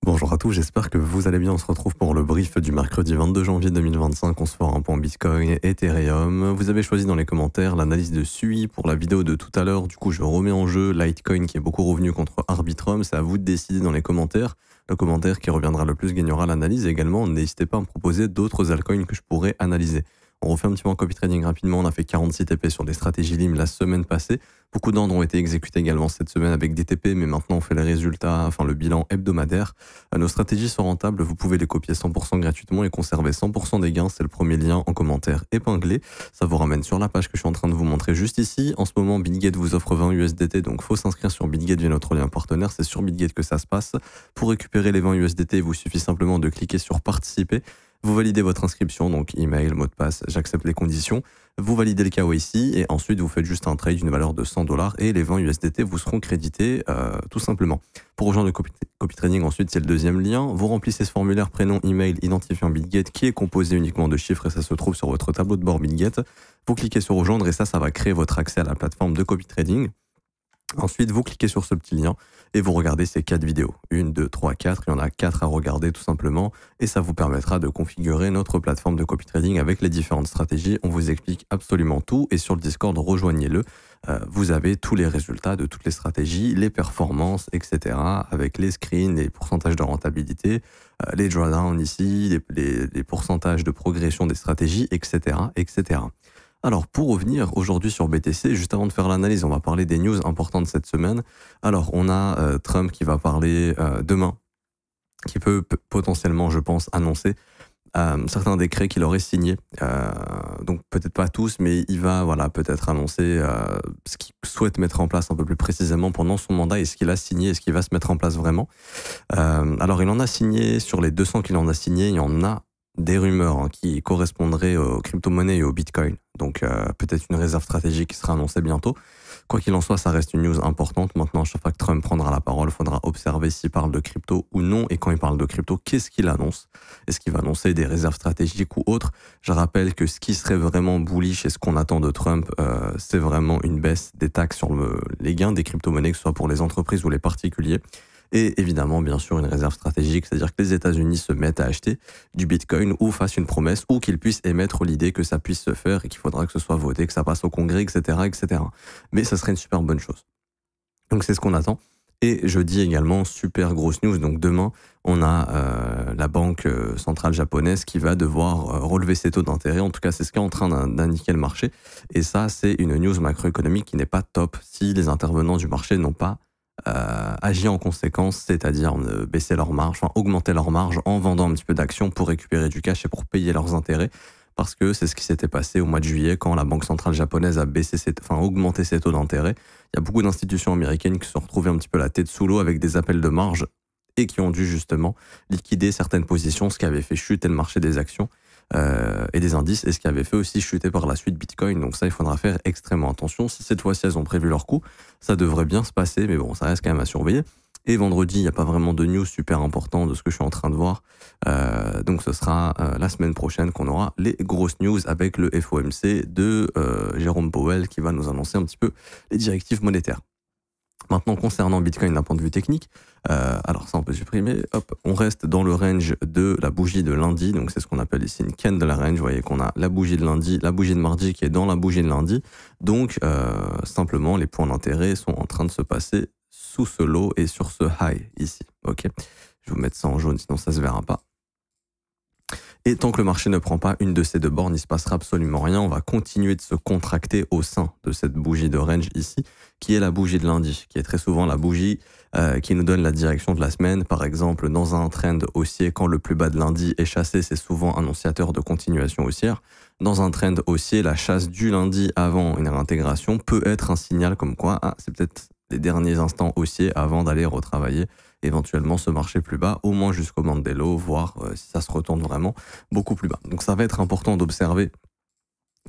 Bonjour à tous, j'espère que vous allez bien. On se retrouve pour le brief du mercredi 22 janvier 2025. On se fera un point Bitcoin, Ethereum. Vous avez choisi dans les commentaires l'analyse de SUI pour la vidéo de tout à l'heure. Du coup, je remets en jeu Litecoin qui est beaucoup revenu contre Arbitrum. C'est à vous de décider dans les commentaires. Le commentaire qui reviendra le plus gagnera l'analyse. Et également, n'hésitez pas à me proposer d'autres altcoins que je pourrais analyser. On refait un petit peu en copy trading rapidement. On a fait 46 TP sur des stratégies LIM la semaine passée. Beaucoup d'ordres ont été exécutés également cette semaine avec des TP, mais maintenant on fait les résultats, enfin le bilan hebdomadaire. Nos stratégies sont rentables, vous pouvez les copier 100% gratuitement et conserver 100% des gains. C'est le premier lien en commentaire épinglé. Ça vous ramène sur la page que je suis en train de vous montrer juste ici. En ce moment, Bitget vous offre 20 USDT, donc faut s'inscrire sur Bitget via notre lien partenaire. C'est sur Bitget que ça se passe. Pour récupérer les 20 USDT, il vous suffit simplement de cliquer sur participer. Vous validez votre inscription, donc email, mot de passe, j'accepte les conditions. Vous validez le KYC et ensuite vous faites juste un trade d'une valeur de $100 et les 20 USDT vous seront crédités tout simplement. Pour rejoindre le copy trading, ensuite c'est le deuxième lien. Vous remplissez ce formulaire prénom, email, identifiant Bitget qui est composé uniquement de chiffres et ça se trouve sur votre tableau de bord Bitget. Vous cliquez sur rejoindre et ça va créer votre accès à la plateforme de copy trading. Ensuite, vous cliquez sur ce petit lien et vous regardez ces 4 vidéos. 1, 2, 3, 4. Il y en a 4 à regarder tout simplement. Et ça vous permettra de configurer notre plateforme de copy trading avec les différentes stratégies. On vous explique absolument tout. Et sur le Discord, rejoignez-le. Vous avez tous les résultats de toutes les stratégies, les performances, etc. Avec les screens, les pourcentages de rentabilité, les drawdowns ici, les pourcentages de progression des stratégies, etc., etc. Alors, pour revenir aujourd'hui sur BTC, juste avant de faire l'analyse, on va parler des news importantes cette semaine. Alors, on a Trump qui va parler demain, qui peut potentiellement, je pense, annoncer certains décrets qu'il aurait signés. Donc, peut-être pas tous, mais il va peut-être annoncer ce qu'il souhaite mettre en place un peu plus précisément pendant son mandat et ce qu'il a signé et ce qui va se mettre en place vraiment. Alors, il en a signé, sur les 200 qu'il en a signé, il y en a des rumeurs qui correspondraient aux crypto-monnaies et au Bitcoin. Donc peut-être une réserve stratégique qui sera annoncée bientôt. Quoi qu'il en soit, ça reste une news importante. Maintenant, chaque fois que Trump prendra la parole, il faudra observer s'il parle de crypto ou non. Et quand il parle de crypto, qu'est-ce qu'il annonce? Est-ce qu'il va annoncer des réserves stratégiques ou autres? Je rappelle que ce qui serait vraiment bullish et ce qu'on attend de Trump, c'est vraiment une baisse des taxes sur les gains des crypto-monnaies, que ce soit pour les entreprises ou les particuliers. Et évidemment, bien sûr, une réserve stratégique, c'est-à-dire que les États-Unis se mettent à acheter du Bitcoin ou fassent une promesse ou qu'ils puissent émettre l'idée que ça puisse se faire et qu'il faudra que ce soit voté, que ça passe au Congrès, etc., etc. Mais ça serait une super bonne chose. Donc c'est ce qu'on attend. Et je dis également, super grosse news, donc demain, on a la banque centrale japonaise qui va devoir relever ses taux d'intérêt. En tout cas, c'est ce qu'est en train d'indiquer le marché. Et ça, c'est une news macroéconomique qui n'est pas top si les intervenants du marché n'ont pas agir en conséquence, c'est-à-dire baisser leur marge, enfin augmenter leur marge en vendant un petit peu d'actions pour récupérer du cash et pour payer leurs intérêts, parce que c'est ce qui s'était passé au mois de juillet quand la Banque centrale japonaise a augmenté ses taux d'intérêt. Il y a beaucoup d'institutions américaines qui se sont retrouvées un petit peu la tête sous l'eau avec des appels de marge et qui ont dû justement liquider certaines positions, ce qui avait fait chuter le marché des actions et des indices, et ce qui avait fait aussi chuter par la suite Bitcoin. Donc ça, il faudra faire extrêmement attention. Si cette fois-ci elles ont prévu leur coup, ça devrait bien se passer, mais bon, ça reste quand même à surveiller. Et vendredi, il n'y a pas vraiment de news super important de ce que je suis en train de voir. Donc ce sera la semaine prochaine qu'on aura les grosses news avec le FOMC de Jérôme Powell qui va nous annoncer un petit peu les directives monétaires. Maintenant, concernant Bitcoin d'un point de vue technique, alors ça on peut supprimer, hop, on reste dans le range de la bougie de lundi, donc c'est ce qu'on appelle ici une candle range. Vous voyez qu'on a la bougie de lundi, la bougie de mardi qui est dans la bougie de lundi, donc simplement les points d'intérêt sont en train de se passer sous ce low et sur ce high ici, ok. Je vais vous mettre ça en jaune, sinon ça se verra pas. Et tant que le marché ne prend pas une de ces deux bornes, il ne se passera absolument rien. On va continuer de se contracter au sein de cette bougie de range ici, qui est la bougie de lundi, qui est très souvent la bougie qui nous donne la direction de la semaine. Par exemple, dans un trend haussier, quand le plus bas de lundi est chassé, c'est souvent annonciateur de continuation haussière. Dans un trend haussier, la chasse du lundi avant une réintégration peut être un signal comme quoi c'est peut-être les derniers instants haussiers avant d'aller retravailler éventuellement ce marché plus bas, au moins jusqu'au Mandelo, voir si ça se retourne vraiment beaucoup plus bas. Donc ça va être important d'observer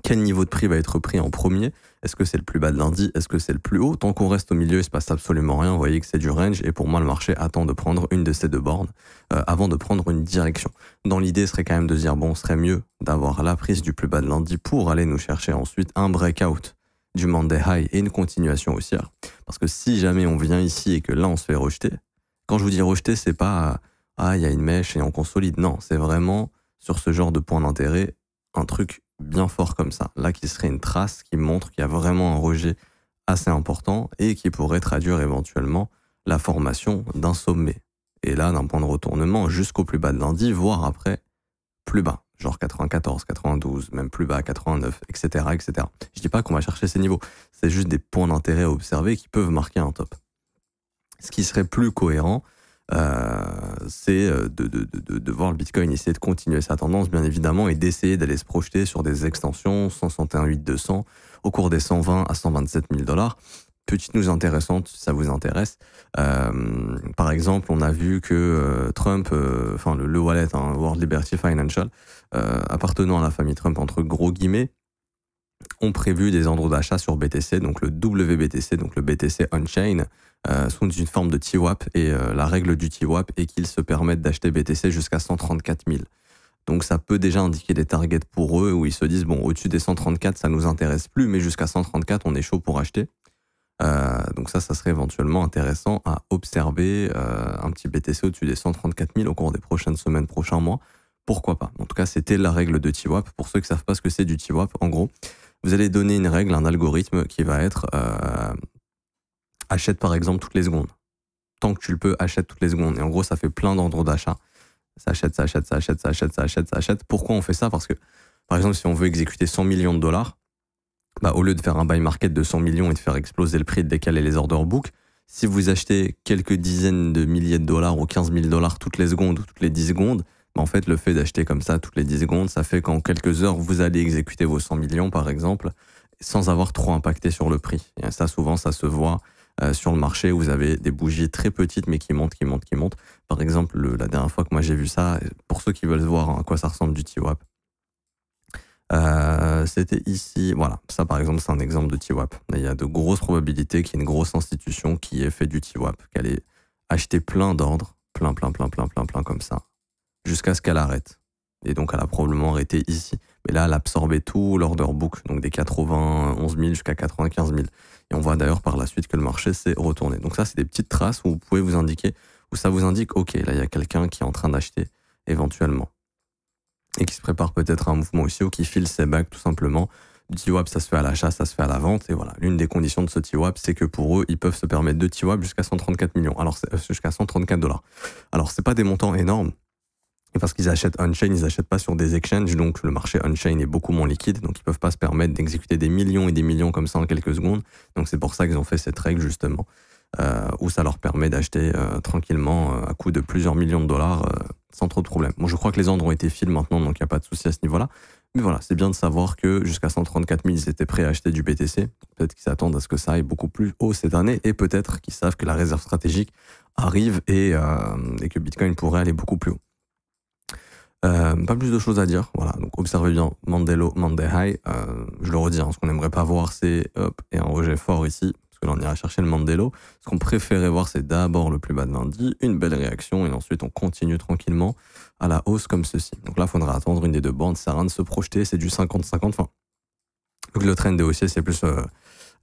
quel niveau de prix va être pris en premier. Est-ce que c'est le plus bas de lundi? Est-ce que c'est le plus haut? Tant qu'on reste au milieu, il ne se passe absolument rien. Vous voyez que c'est du range et pour moi, le marché attend de prendre une de ces deux bornes avant de prendre une direction. Dans l'idée, ce serait quand même de dire, bon, ce serait mieux d'avoir la prise du plus bas de lundi pour aller nous chercher ensuite un breakout du Monday High et une continuation haussière. Parce que si jamais on vient ici et que là, on se fait rejeter, quand je vous dis rejeter, c'est pas ah, il y a une mèche et on consolide. Non, c'est vraiment sur ce genre de point d'intérêt, un truc bien fort comme ça. Là, qui serait une trace qui montre qu'il y a vraiment un rejet assez important et qui pourrait traduire éventuellement la formation d'un sommet. Et là, d'un point de retournement jusqu'au plus bas de lundi, voire après plus bas, genre 94, 92, même plus bas, 89, etc., etc. Je dis pas qu'on va chercher ces niveaux, c'est juste des points d'intérêt à observer qui peuvent marquer un top. Ce qui serait plus cohérent, c'est de voir le Bitcoin essayer de continuer sa tendance, bien évidemment, et d'essayer d'aller se projeter sur des extensions 161.800 au cours des 120 à 127 000 $. Petite news intéressante, si ça vous intéresse. Par exemple, on a vu que Trump, enfin le wallet, hein, World Liberty Financial, appartenant à la famille Trump, entre gros guillemets, ont prévu des ordres d'achat sur BTC, donc le WBTC, donc le BTC on-chain, sous une forme de TWAP, et la règle du TWAP est qu'ils se permettent d'acheter BTC jusqu'à 134 000. Donc ça peut déjà indiquer des targets pour eux, où ils se disent, bon, au-dessus des 134, ça nous intéresse plus, mais jusqu'à 134, on est chaud pour acheter. Donc ça serait éventuellement intéressant à observer, un petit BTC au-dessus des 134 000 au cours des prochaines semaines, prochains mois. Pourquoi pas? En tout cas, c'était la règle de TWAP. Pour ceux qui ne savent pas ce que c'est du TWAP, en gros, vous allez donner une règle, un algorithme qui va être achète par exemple toutes les secondes. Tant que tu le peux, achète toutes les secondes. Et en gros, ça fait plein d'ordres d'achat. Ça achète, ça achète, ça achète, ça achète, ça achète, ça achète. Pourquoi on fait ça? Parce que, par exemple, si on veut exécuter 100 millions de dollars, bah, au lieu de faire un buy market de 100 millions et de faire exploser le prix, de décaler les order book, si vous achetez quelques dizaines de milliers de dollars ou 15 000 $ toutes les secondes ou toutes les 10 secondes, bah, en fait, le fait d'acheter comme ça toutes les 10 secondes, ça fait qu'en quelques heures, vous allez exécuter vos 100 millions, par exemple, sans avoir trop impacté sur le prix. Et ça, souvent, ça se voit sur le marché où vous avez des bougies très petites mais qui montent, qui montent, qui montent. Par exemple, la dernière fois que moi j'ai vu ça, pour ceux qui veulent voir à quoi ça ressemble du TWAP, c'était ici, voilà, ça par exemple c'est un exemple de TWAP. Il y a de grosses probabilités qu'il y ait une grosse institution qui ait fait du TWAP, qu'elle ait acheté plein d'ordres, plein comme ça, jusqu'à ce qu'elle arrête. Et donc elle a probablement arrêté ici. Mais là elle a absorbé tout l'order book, donc des 91 000 jusqu'à 95 000. Et on voit d'ailleurs par la suite que le marché s'est retourné. Donc ça c'est des petites traces où vous pouvez vous indiquer, où ça vous indique, ok, là il y a quelqu'un qui est en train d'acheter éventuellement. Et qui se prépare peut-être à un mouvement aussi, ou qui file ses bagues tout simplement. Du TWAP, ça se fait à l'achat, ça se fait à la vente. Et voilà, l'une des conditions de ce TWAP, c'est que pour eux, ils peuvent se permettre de TWAP jusqu'à 134 millions. Alors, jusqu'à 134 $. Alors, c'est pas des montants énormes. Et parce qu'ils achètent on-chain, ils achètent pas sur des exchanges. Donc, le marché on-chain est beaucoup moins liquide. Donc, ils peuvent pas se permettre d'exécuter des millions et des millions comme ça en quelques secondes. Donc, c'est pour ça qu'ils ont fait cette règle, justement, où ça leur permet d'acheter tranquillement à coût de plusieurs millions de dollars sans trop de problèmes. Bon, je crois que les ordres ont été files maintenant, donc il n'y a pas de souci à ce niveau-là. Mais voilà, c'est bien de savoir que jusqu'à 134 000, ils étaient prêts à acheter du BTC. Peut-être qu'ils s'attendent à ce que ça aille beaucoup plus haut cette année, et peut-être qu'ils savent que la réserve stratégique arrive et que Bitcoin pourrait aller beaucoup plus haut. Pas plus de choses à dire. Voilà, donc observez bien Monday Low, Monday High. Je le redis, hein, ce qu'on n'aimerait pas voir, c'est hop, et un rejet fort ici. Parce que là, on ira chercher le Monday Low. Ce qu'on préférait voir, c'est d'abord le plus bas de lundi, une belle réaction, et ensuite on continue tranquillement à la hausse comme ceci. Donc là, il faudra attendre une des deux bandes. Ça sert à rien de se projeter, c'est du 50-50. Enfin, donc le trend est haussier, c'est plus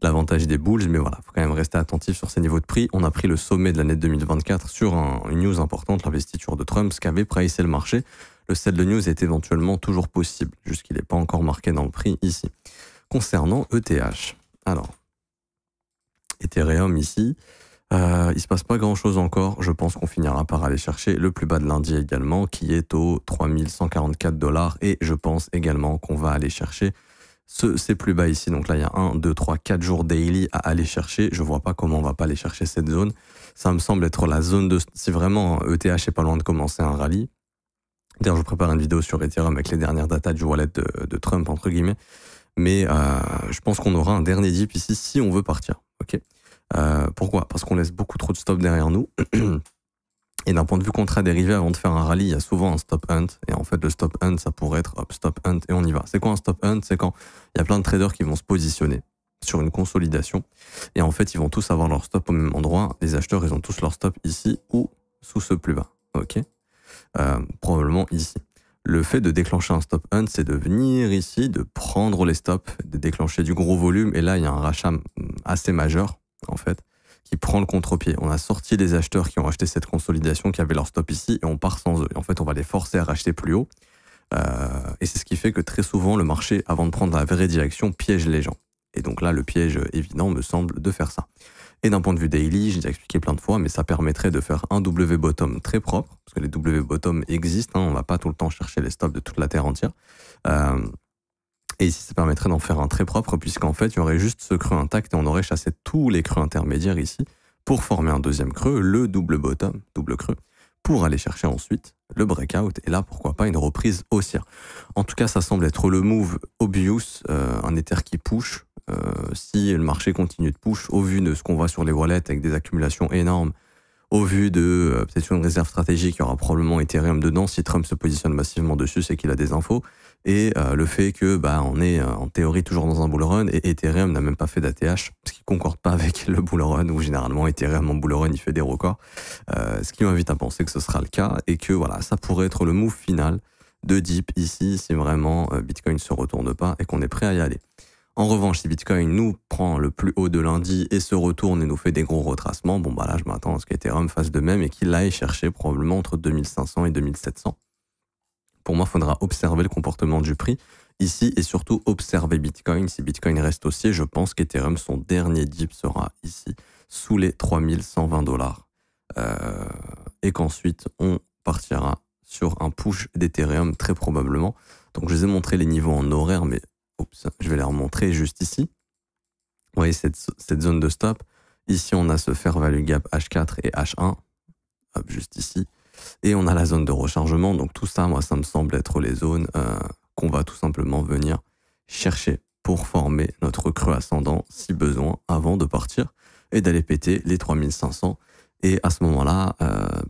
l'avantage des bulls, mais voilà, il faut quand même rester attentif sur ces niveaux de prix. On a pris le sommet de l'année 2024 sur une news importante, l'investiture de Trump, ce qu'avait pricé le marché. Le sell de news est éventuellement toujours possible, juste qu'il n'est pas encore marqué dans le prix ici. Concernant ETH, alors, Ethereum ici, il se passe pas grand chose encore. Je pense qu'on finira par aller chercher le plus bas de lundi également, qui est au 3144 $, et je pense également qu'on va aller chercher ces plus bas ici. Donc là, il y a 1, 2, 3, 4 jours daily à aller chercher. Je vois pas comment on va pas aller chercher cette zone. Ça me semble être la zone de... Si vraiment ETH est pas loin de commencer un rallye. D'ailleurs, je prépare une vidéo sur Ethereum avec les dernières datas du wallet de Trump, entre guillemets. Mais je pense qu'on aura un dernier dip ici si on veut partir. Ok. Pourquoi? Parce qu'on laisse beaucoup trop de stops derrière nous. Et d'un point de vue contrat dérivé, avant de faire un rallye, il y a souvent un stop hunt. Et en fait, le stop hunt, ça pourrait être hop, stop hunt et on y va. C'est quoi un stop hunt? C'est quand il y a plein de traders qui vont se positionner sur une consolidation. Et en fait, ils vont tous avoir leur stop au même endroit. Les acheteurs, ils ont tous leur stop ici ou sous ce plus bas. Ok. Probablement ici. Le fait de déclencher un stop hunt, c'est de venir ici, de prendre les stops, de déclencher du gros volume. Et là, il y a un rachat assez majeur, en fait, qui prend le contre-pied. On a sorti les acheteurs qui ont acheté cette consolidation, qui avaient leur stop ici, et on part sans eux. Et en fait, on va les forcer à racheter plus haut. Et c'est ce qui fait que très souvent, le marché, avant de prendre la vraie direction, piège les gens. Et donc là, le piège évident me semble de faire ça. Et d'un point de vue daily, j'ai déjà expliqué plein de fois, mais ça permettrait de faire un W bottom très propre, parce que les W bottom existent, on ne va pas tout le temps chercher les stops de toute la Terre entière. Et ici, ça permettrait d'en faire un très propre, puisqu'en fait, il y aurait juste ce creux intact et on aurait chassé tous les creux intermédiaires ici pour former un deuxième creux, le double bottom, double creux, pour aller chercher ensuite le breakout et là, pourquoi pas, une reprise haussière. En tout cas, ça semble être le move obvious, un Ether qui push. Si le marché continue de push, au vu de ce qu'on voit sur les wallets avec des accumulations énormes, au vu de peut-être une réserve stratégique, il y aura probablement Ethereum dedans. Si Trump se positionne massivement dessus, c'est qu'il a des infos. Et le fait que on est en théorie toujours dans un bull run et Ethereum n'a même pas fait d'ATH, ce qui concorde pas avec le bull run où généralement Ethereum en bull run il fait des records. Ce qui m'invite à penser que ce sera le cas et que voilà, ça pourrait être le move final de Deep ici si vraiment Bitcoin se retourne pas et qu'on est prêt à y aller. En revanche, si Bitcoin nous prend le plus haut de lundi et se retourne et nous fait des gros retracements, bon là je m'attends à ce qu'Ethereum fasse de même et qu'il aille chercher probablement entre 2500 et 2700. Pour moi, il faudra observer le comportement du prix ici et surtout observer Bitcoin. Si Bitcoin reste haussier, je pense qu'Ethereum, son dernier dip sera ici, sous les 3120 dollars. Et qu'ensuite, on partira sur un push d'Ethereum très probablement. Donc, je vous ai montré les niveaux en horaire, mais je vais les remontrer juste ici. Vous voyez cette zone de stop. Ici, on a ce fair value gap H4 et H1, hop, juste ici. Et on a la zone de rechargement. Donc tout ça, moi, ça me semble être les zones qu'on va tout simplement venir chercher pour former notre creux ascendant, si besoin, avant de partir et d'aller péter les 3500. Et à ce moment-là,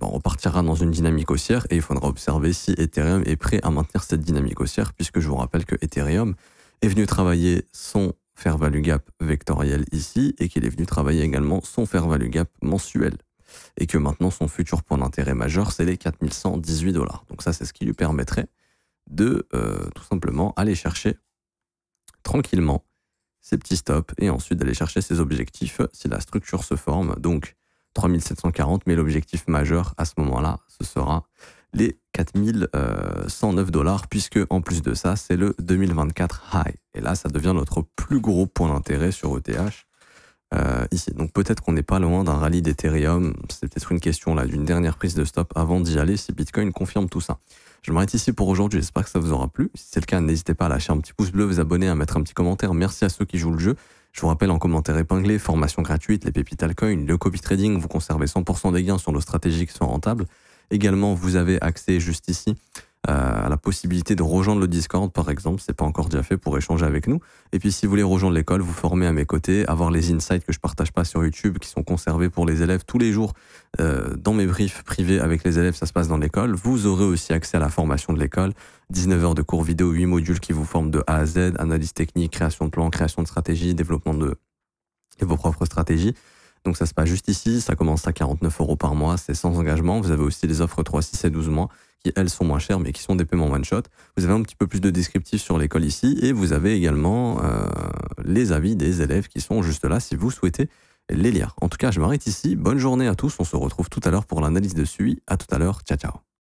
on repartira dans une dynamique haussière et il faudra observer si Ethereum est prêt à maintenir cette dynamique haussière, puisque je vous rappelle que Ethereum est venu travailler son fair value gap vectoriel ici et qu'il est venu travailler également son fair value gap mensuel. Et que maintenant, son futur point d'intérêt majeur, c'est les 4118 dollars. Donc ça, c'est ce qui lui permettrait de tout simplement aller chercher tranquillement ses petits stops et ensuite d'aller chercher ses objectifs si la structure se forme. Donc 3740, mais l'objectif majeur à ce moment-là, ce sera les 4109 dollars, puisque en plus de ça, c'est le 2024 high. Et là, ça devient notre plus gros point d'intérêt sur ETH. Ici. Donc peut-être qu'on n'est pas loin d'un rallye d'Ethereum. C'est peut-être une question là d'une dernière prise de stop avant d'y aller si Bitcoin confirme tout ça. Je m'arrête ici pour aujourd'hui. J'espère que ça vous aura plu. Si c'est le cas, n'hésitez pas à lâcher un petit pouce bleu, vous abonner, à mettre un petit commentaire. Merci à ceux qui jouent le jeu. Je vous rappelle en commentaire épinglé, formation gratuite, les pépites altcoin, le copy trading. Vous conservez 100% des gains sur nos stratégies qui sont rentables. Également, vous avez accès juste ici à la possibilité de rejoindre le Discord, par exemple, c'est pas encore déjà fait, pour échanger avec nous. Et puis, si vous voulez rejoindre l'école, vous former à mes côtés, avoir les insights que je partage pas sur YouTube, qui sont conservés pour les élèves tous les jours dans mes briefs privés avec les élèves, ça se passe dans l'école. Vous aurez aussi accès à la formation de l'école, 19 heures de cours vidéo, 8 modules qui vous forment de A à Z, analyse technique, création de plans, création de stratégie, développement de vos propres stratégies. Donc ça se passe juste ici, ça commence à 49 € par mois, c'est sans engagement. Vous avez aussi les offres 3, 6 et 12 mois qui, elles, sont moins chères mais qui sont des paiements one-shot. Vous avez un petit peu plus de descriptifs sur l'école ici et vous avez également les avis des élèves qui sont juste là si vous souhaitez les lire. En tout cas, je m'arrête ici. Bonne journée à tous, on se retrouve tout à l'heure pour l'analyse de SUI. À tout à l'heure, ciao ciao.